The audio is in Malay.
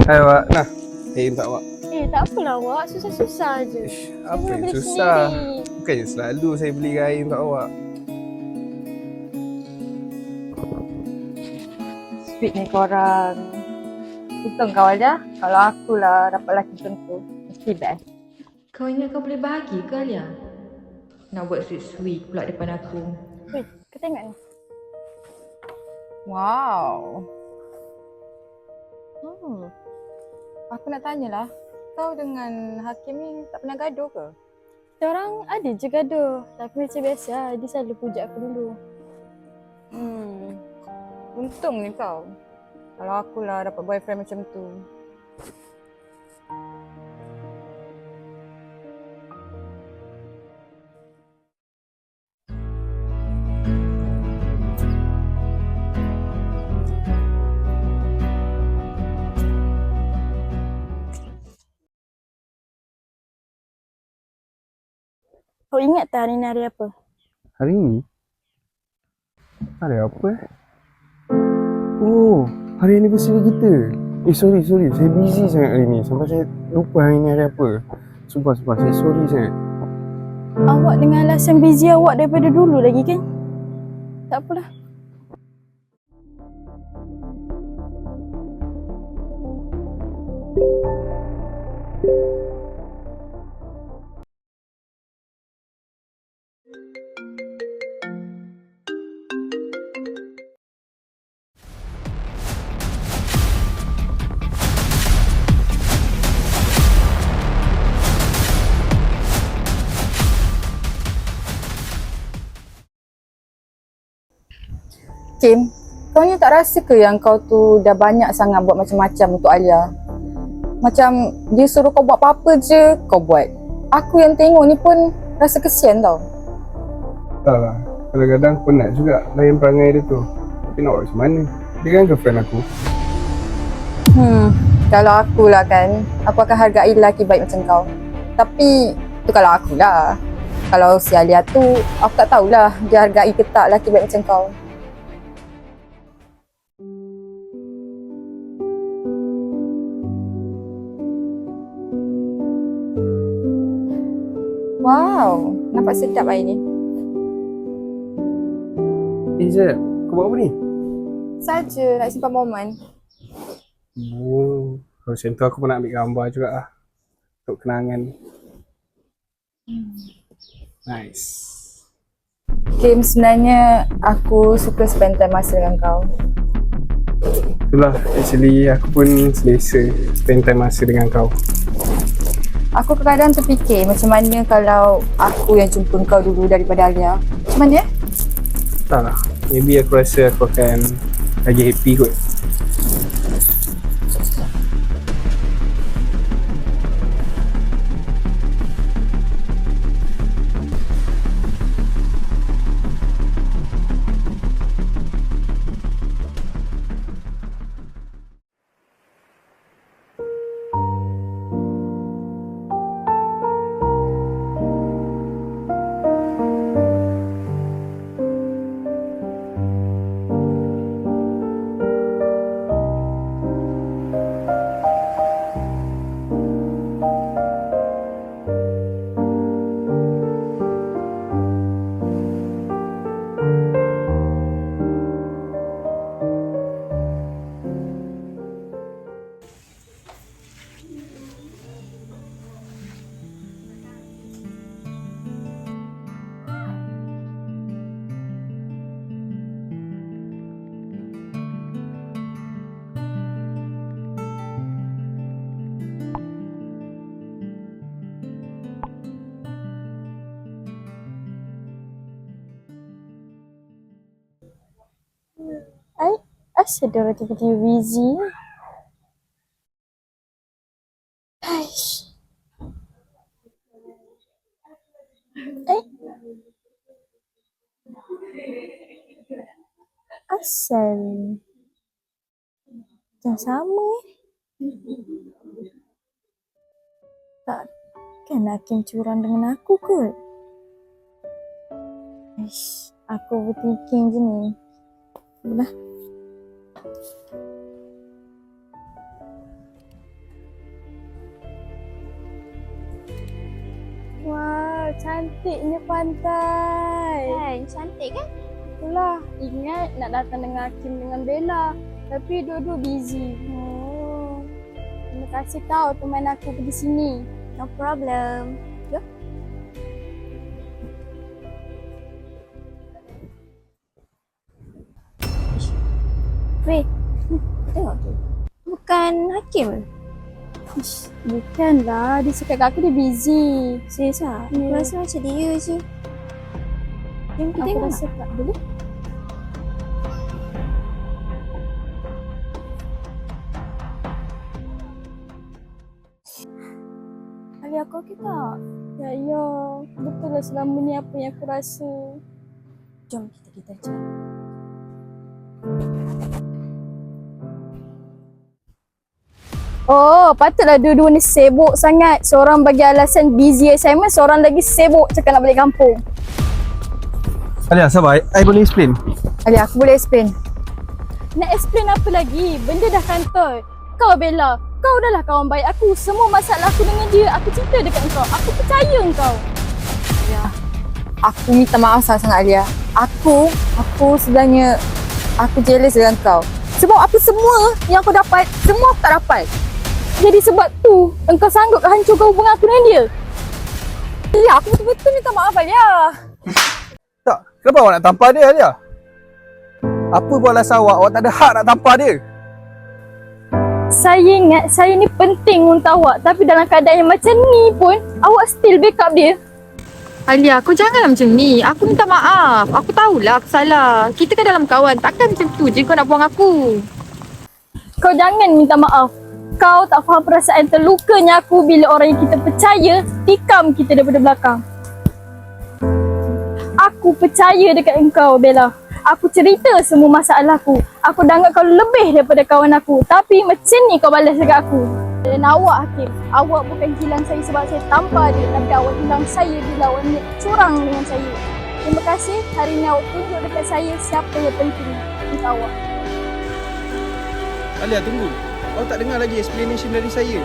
Hai Wak, nah. Untuk Wak. Tak apalah awak, susah-susah je. Apa Saya yang beli susah? sendiri. Bukannya selalu saya beli air untuk awak. Sweet ni korang. Untung kau aja. Kalau akulah dapat lelaki macam tu, mesti best. Kau ingat kau boleh bahagi ke Alia? Nak buat sweet-sweet pula depan aku. Weh, kau tengok ni. Wow. Aku nak tanyalah, kau dengan Hakim ni tak pernah gaduh ke? Kita orang ada je gaduh. Tapi macam biasa, dia selalu puja aku dulu. Untung ni kau. Kalau akulah dapat boyfriend macam tu. Kau ingat tak hari ni hari apa? Hari ni? Hari apa Oh, hari anniversary kita. Sorry. Saya busy sangat hari ni. Sampai saya lupa hari ni hari apa. Sumpah. Saya sorry sangat. Awak dengan alasan busy awak daripada dulu lagi kan? Tak apalah. Kim, kau ni tak rasa ke yang kau tu dah banyak sangat buat macam-macam untuk Alia? Macam dia suruh kau buat apa-apa je, kau buat. Aku yang tengok ni pun rasa kesian tau. Tak lah. Kadang-kadang penat juga layan perangai dia tu. Tapi nak buat macam mana? Dia kan girlfriend aku. Kalau akulah kan, aku akan hargai lelaki baik macam kau. Tapi tu kalau akulah. Kalau si Alia tu, aku tak tahulah dia hargai ke tak lelaki baik macam kau. Wow, nampak sedap air ni. Zed, kau buat apa ni? Saja nak simpan momen. Kalau macam tu aku pun nak ambil gambar juga lah. Untuk kenangan. Nice. Kim, sebenarnya aku suka spend time masa dengan kau. Itulah, actually aku pun selesa spend time masa dengan kau. Aku kadang-kadang terfikir macam mana kalau aku yang jumpa kau dulu daripada Alia. Macam mana? Tak lah, maybe aku rasa aku akan lagi happy kot. Asal dia orang tiba-tiba busy? Aish. Asal dah sama Takkan Hakim curang dengan aku kot? Aish, aku overthinking je ni. Dah. Cantiknya pantai. Kan, cantik kan? Itulah, ingat nak datang dengan Hakim dengan Bella. Tapi dua-dua busy. Terima kasih tau teman aku pergi sini. No problem. Jom. Weh, tengok tu. Bukan Hakim. Ish, bukanlah. Dia cakap kat aku dia busy. Serius lah? Aku Ya. rasa macam dia je. Jom kita Aku tengok. rasa tak boleh. Ali aku okey tak? Ya, betul lah selama ni apa yang aku rasa. Jom kita cari. Oh, patutlah dua-dua ni sibuk sangat. Seorang bagi alasan busy assignment, seorang lagi sibuk cakap nak balik kampung. Alia, sabar. I boleh explain. Alia, aku boleh explain. Nak explain apa lagi? Benda dah kantor. Kau Bella, kau dah lah kawan baik aku. Semua masalah aku dengan dia, aku cerita dekat kau. Aku percaya kau. Aku minta maaf sangat-sangat Alia. Aku sebenarnya aku jealous dengan kau. Sebab apa semua yang kau dapat, semua aku tak dapat. Jadi sebab tu, engkau sanggup hancurkan hubungan aku dengan dia? Alia, aku betul-betul minta maaf Alia. Tak, kenapa awak nak tampar dia, Alia? Apa buat alasan awak tak ada hak nak tampar dia? Saya ingat saya ni penting untuk awak. Tapi dalam keadaan yang macam ni pun, awak still backup dia. Alia, kau janganlah macam ni. Aku minta maaf. Aku tahulah aku salah. Kita kan dalam kawan. Takkan macam tu je kau nak buang aku. Kau jangan minta maaf. Kau tak faham perasaan terlukanya aku bila orang yang kita percaya tikam kita daripada belakang. Aku percaya dekat engkau, Bella. Aku cerita semua masalah aku. Aku dah anggap kau lebih daripada kawan aku. Tapi macam ni kau balas dekat aku. Dan awak Hakim, awak bukan hilang saya sebab saya tampar dia. Tapi awak hilang saya bila awak niat curang dengan saya. Terima kasih hari ni awak tunjuk dekat saya siapa yang penting untuk awak. Alia, tunggu. Awak tak dengar lagi explanation dari saya.